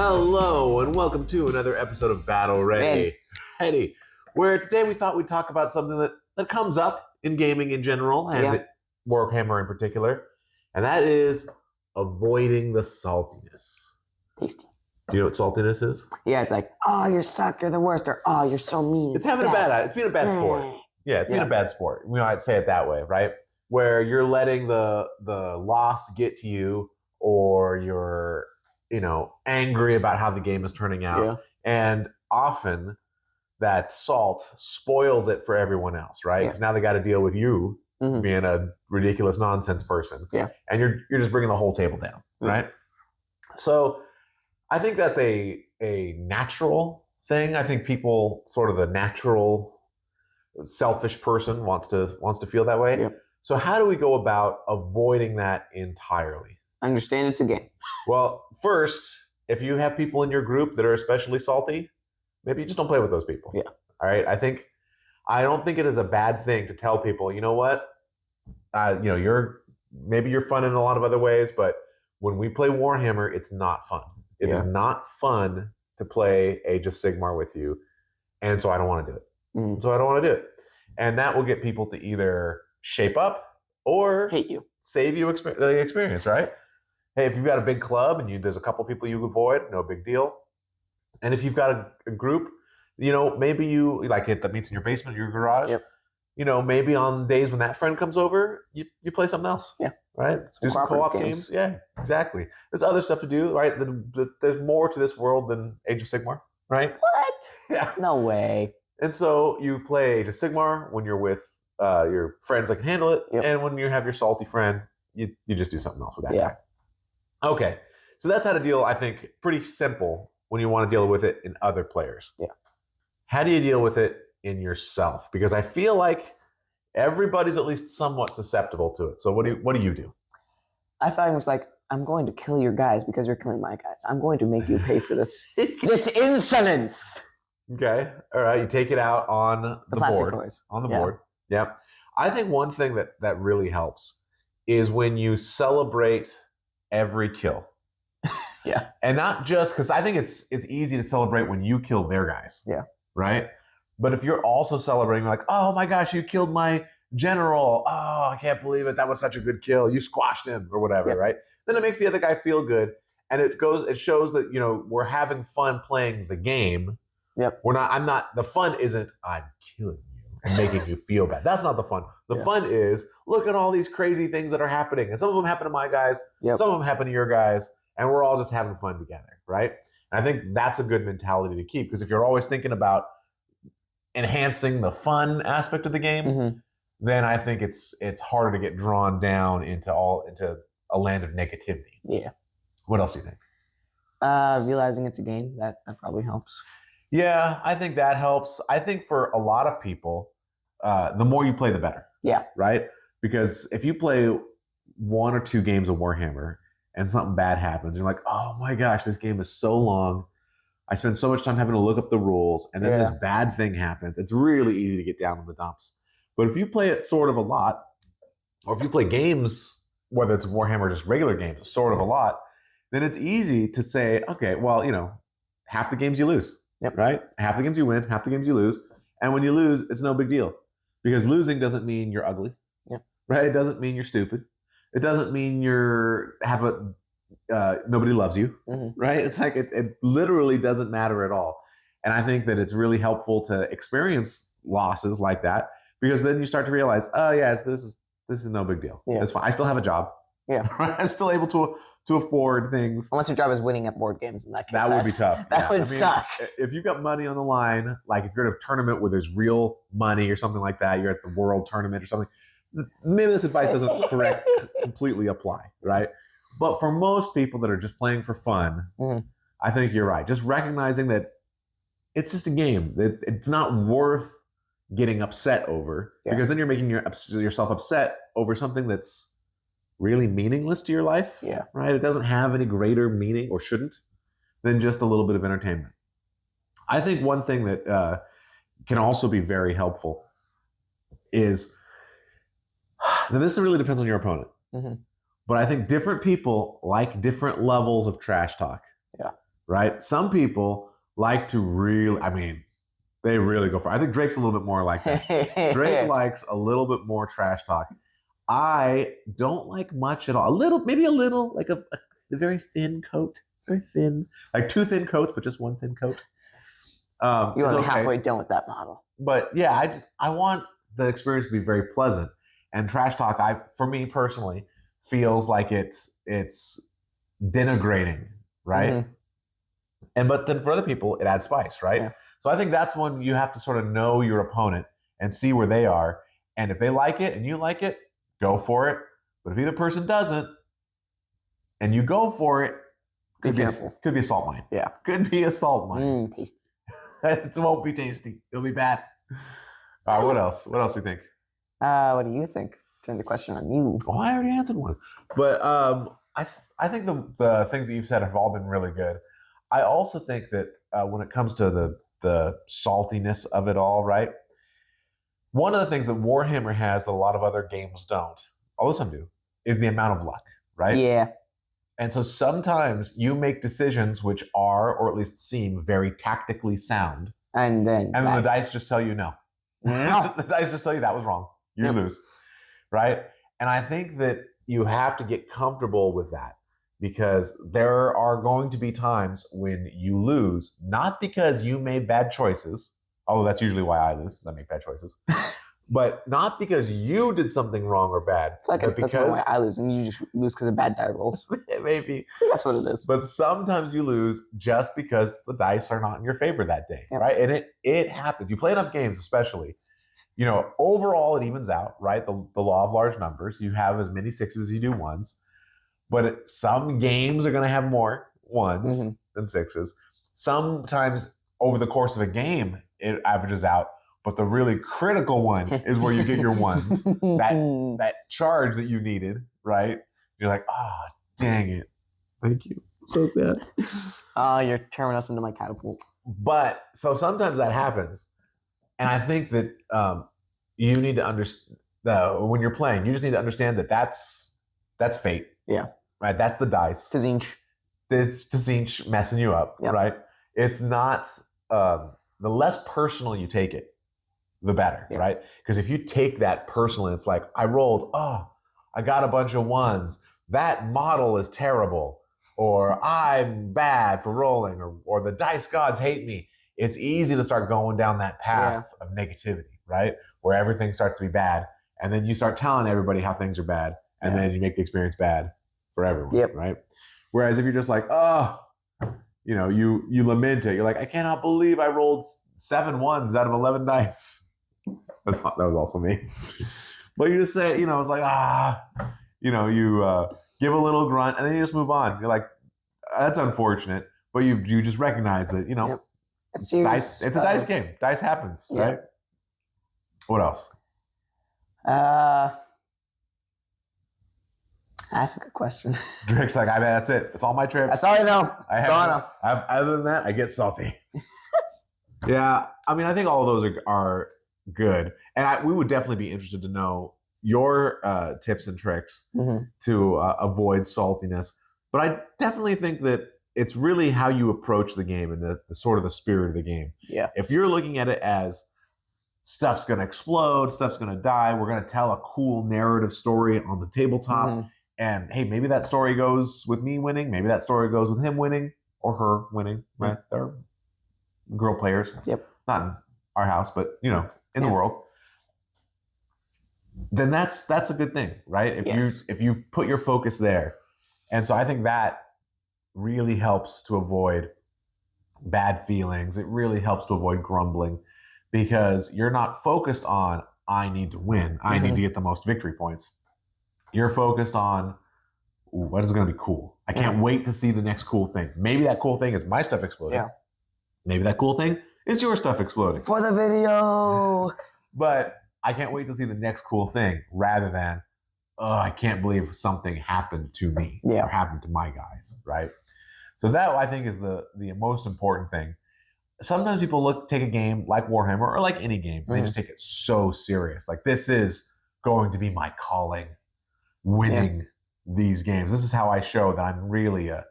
Hello, and welcome to another episode of Battle Ready, where today we thought we'd talk about something that comes up in gaming in general, and Warhammer in particular, and that is avoiding the saltiness. Tasty. Do you know what saltiness is? Yeah, it's like, oh, you suck, you're the worst, or oh, you're so mean. It's being a bad sport. Yeah, it's being a bad sport. I'd say it that way, right? Where you're letting the loss get to you, or you're angry about how the game is turning out. Yeah. And often that salt spoils it for everyone else, right? Because now they got to deal with you being a ridiculous nonsense person. Yeah. And you're just bringing the whole table down, right? So I think that's a natural thing. I think people, sort of the natural selfish person wants to feel that way. Yeah. So how do we go about avoiding that entirely? Understand it's a game. Well, first, if you have people in your group that are especially salty, maybe you just don't play with those people. Yeah. All right. I don't think it is a bad thing to tell people, you know what? You're fun in a lot of other ways, but when we play Warhammer, it's not fun. It is not fun to play Age of Sigmar with you, and so I don't want to do it. So I don't want to do it, and that will get people to either shape up or hate you, save you the experience, right? Hey, if you've got a big club and there's a couple people you avoid, no big deal. And if you've got a group, maybe you like it that meets in your basement or your garage. Yep. Maybe on days when that friend comes over, you play something else. Yeah. Right? Do some co-op games. Yeah, exactly. There's other stuff to do, right? There's more to this world than Age of Sigmar, right? What? Yeah. No way. And so you play Age of Sigmar when you're with your friends that can handle it. Yep. And when you have your salty friend, you just do something else with that guy. Okay, so that's how to deal, I think, pretty simple when you want to deal with it in other players. Yeah. How do you deal with it in yourself? Because I feel like everybody's at least somewhat susceptible to it. So what do you do? I thought it was like, I'm going to kill your guys because you're killing my guys. I'm going to make you pay for this this insolence. Okay, all right. You take it out on the plastic board. Toys. On the board. Yeah. I think one thing that really helps is when you celebrate every kill. Yeah. And not just because I think it's easy to celebrate when you kill their guys. Yeah. Right? But if you're also celebrating, like, oh my gosh, you killed my general. Oh, I can't believe it. That was such a good kill. You squashed him or whatever, right? Then it makes the other guy feel good. And it shows that, we're having fun playing the game. Yep. The fun isn't I'm killing you and making you feel bad. That's not the fun. The fun is, look at all these crazy things that are happening. And some of them happen to my guys. Yep. Some of them happen to your guys. And we're all just having fun together, right? And I think that's a good mentality to keep. Because if you're always thinking about enhancing the fun aspect of the game, then I think it's harder to get drawn down into a land of negativity. Yeah. What else do you think? Realizing it's a game, that probably helps. Yeah, I think that helps. I think for a lot of people, the more you play, the better. Yeah. Right? Because if you play 1 or 2 games of Warhammer and something bad happens, you're like, oh my gosh, this game is so long. I spend so much time having to look up the rules, and then this bad thing happens. It's really easy to get down in the dumps. But if you play it sort of a lot, or if you play games, whether it's Warhammer or just regular games, sort of a lot, then it's easy to say, okay, well, half the games you lose. Yep. Right? Half the games you win, half the games you lose. And when you lose, it's no big deal. Because losing doesn't mean you're ugly. Yep. Right? It doesn't mean you're stupid. It doesn't mean nobody loves you. Right? It's like it literally doesn't matter at all. And I think that it's really helpful to experience losses like that, because then you start to realize, oh yes, this is no big deal. Yeah. It's fine. I still have a job. Yeah. I'm still able to afford things. Unless your job is winning at board games, in that case. That would be tough. That would suck. If you've got money on the line, like if you're in a tournament where there's real money or something like that, you're at the world tournament or something, maybe this advice doesn't completely apply, right? But for most people that are just playing for fun, I think you're right. Just recognizing that it's just a game. It's not worth getting upset over, because then you're making yourself upset over something that's really meaningless to your life. Yeah. Right? It doesn't have any greater meaning, or shouldn't, than just a little bit of entertainment. I think one thing that can also be very helpful is, now this really depends on your opponent, but I think different people like different levels of trash talk. Yeah. right? Some people like to really, I mean, they really go for it. I think Drake's a little bit more like that. Drake likes a little bit more trash talk. I don't like much at all. A little, maybe a little, like a very thin coat. Very thin. Like 2 thin coats, but just 1 thin coat. You're only halfway done with that model. But yeah, I want the experience to be very pleasant. And trash talk, for me personally, feels like it's denigrating, right? Mm-hmm. But then for other people, it adds spice, right? Yeah. So I think that's when you have to sort of know your opponent and see where they are. And if they like it and you like it, go for it. But if either person doesn't, and you go for it, could be a salt mine. Yeah, could be a salt mine. Tasty. It won't be tasty. It'll be bad. All right, what else? What else do you think? What do you think? Turn the question on you. Oh, I already answered one. But I think the things that you've said have all been really good. I also think that when it comes to the saltiness of it all, right? One of the things that Warhammer has that a lot of other games don't, although some do, is the amount of luck, right? Yeah. And so sometimes you make decisions which are, or at least seem, very tactically sound. And then the dice just tell you no. The dice just tell you that was wrong. You lose. Right? And I think that you have to get comfortable with that, because there are going to be times when you lose, not because you made bad choices, although that's usually why I lose, is I make bad choices. But not because you did something wrong or bad. Like that's why I lose, and you just lose because of bad die rolls. Maybe. That's what it is. But sometimes you lose just because the dice are not in your favor that day, right? And it happens. You play enough games, especially, overall it evens out, right? The law of large numbers. You have as many 6s as you do 1s. But some games are going to have more 1s than 6s. Sometimes over the course of a game, it averages out. But the really critical one is where you get your 1s. that charge that you needed, right? You're like, oh, dang it. Thank you. So sad. You're turning us into my catapult. But so sometimes that happens. And I think that you need to understand, when you're playing, you just need to understand that that's fate. Yeah. Right? That's the dice. Tzinch. It's Tzinch messing you up, right? It's not, the less personal you take it, the better, right? Because if you take that personally, it's like, I rolled, I got a bunch of 1s. That model is terrible. Or I'm bad for rolling. Or the dice gods hate me. It's easy to start going down that path of negativity, right? Where everything starts to be bad. And then you start telling everybody how things are bad. And then you make the experience bad for everyone, right? Whereas if you're just like, you lament it. You're like, I cannot believe I rolled 7 1s out of 11 dice. That was also me. But you just say, it's like, you give a little grunt and then you just move on. You're like, that's unfortunate. But you just recognize that, it's a dice game. Dice happens, right? What else? That's a good question. Drake's like, I bet that's it. That's all my trips. That's all I know. That's all I know. Other than that, I get salty. Yeah. I mean, I think all of those are good. And we would definitely be interested to know your tips and tricks to avoid saltiness. But I definitely think that it's really how you approach the game and the sort of the spirit of the game. Yeah. If you're looking at it as stuff's going to explode, stuff's going to die, we're going to tell a cool narrative story on the tabletop. And hey, maybe that story goes with me winning. Maybe that story goes with him winning or her winning, right? They're girl players. Yep. Not in our house, but, in the world. Then that's a good thing, right? If you put your focus there. And so I think that really helps to avoid bad feelings. It really helps to avoid grumbling, because you're not focused on, I need to win. I need to get the most victory points. You're focused on, what is going to be cool? I can't wait to see the next cool thing. Maybe that cool thing is my stuff exploding. Yeah. Maybe that cool thing is your stuff exploding. For the video. But I can't wait to see the next cool thing, rather than, I can't believe something happened to me or happened to my guys, right? So that, I think, is the most important thing. Sometimes people take a game like Warhammer or like any game, and they just take it so serious. Like, this is going to be my calling, winning these games. This is how I show that I'm really a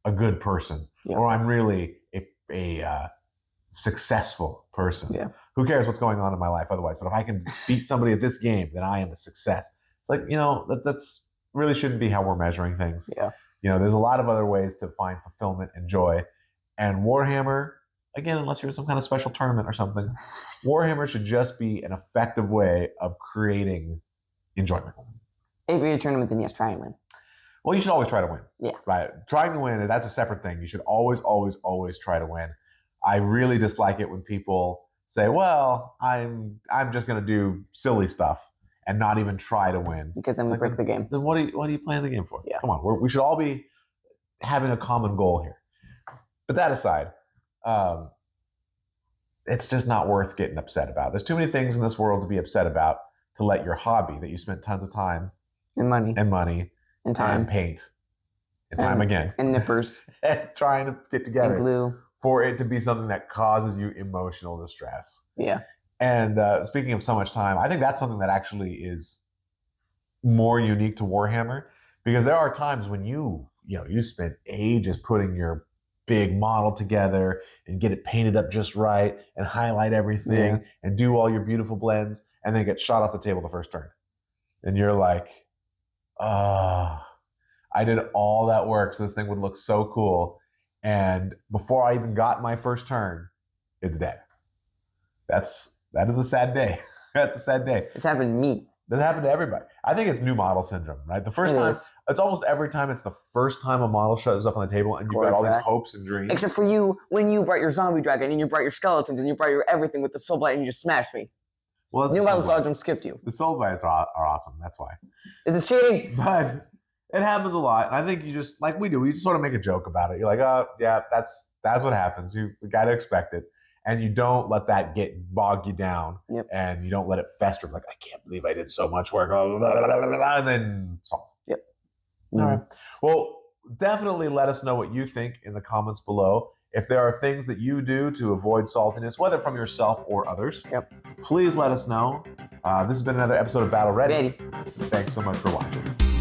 a good person, or I'm really a successful person. Yeah. Who cares what's going on in my life otherwise? But if I can beat somebody at this game, then I am a success. It's like, that's really shouldn't be how we're measuring things. Yeah. There's a lot of other ways to find fulfillment and joy. And Warhammer, again, unless you're in some kind of special tournament or something, Warhammer should just be an effective way of creating enjoyment. If you're a tournament, then yes, try and win. Well, you should always try to win. Yeah. Right. Trying to win, that's a separate thing. You should always, always, always try to win. I really dislike it when people say, well, I'm just going to do silly stuff and not even try to win. Because then we break the game. Then what are you playing the game for? Yeah. Come on. We should all be having a common goal here. But that aside, it's just not worth getting upset about. There's too many things in this world to be upset about to let your hobby that you spent tons of time and money and time, paint, and time again, and nippers, and trying to get together, and glue, for it to be something that causes you emotional distress. Yeah. And speaking of so much time, I think that's something that actually is more unique to Warhammer, because there are times when you spend ages putting your big model together and get it painted up just right and highlight everything and do all your beautiful blends, and then get shot off the table the first turn. And you're like, I did all that work so this thing would look so cool. And before I even got my first turn, it's dead. That is a sad day. That's a sad day. It's happened to me. This happened to everybody. I think it's new model syndrome, right? The first time, it's almost every time it's the first time a model shows up on the table and you've got all these hopes and dreams. Except for you, when you brought your zombie dragon and you brought your skeletons and you brought your everything with the soul blight and you just smashed me. Well, New Model Sergeant skipped you. The soul blights are awesome. That's why. Is this cheating? But it happens a lot. And I think you just, like we do, we just sort of make a joke about it. You're like, oh, yeah, that's what happens. You got to expect it. And you don't let that bog you down. Yep. And you don't let it fester. Like, I can't believe I did so much work. Blah, blah, blah, blah, blah, blah, and then solve. Yep. All right. Well, definitely let us know what you think in the comments below. If there are things that you do to avoid saltiness, whether from yourself or others, please let us know. This has been another episode of Battle Ready. Thanks so much for watching.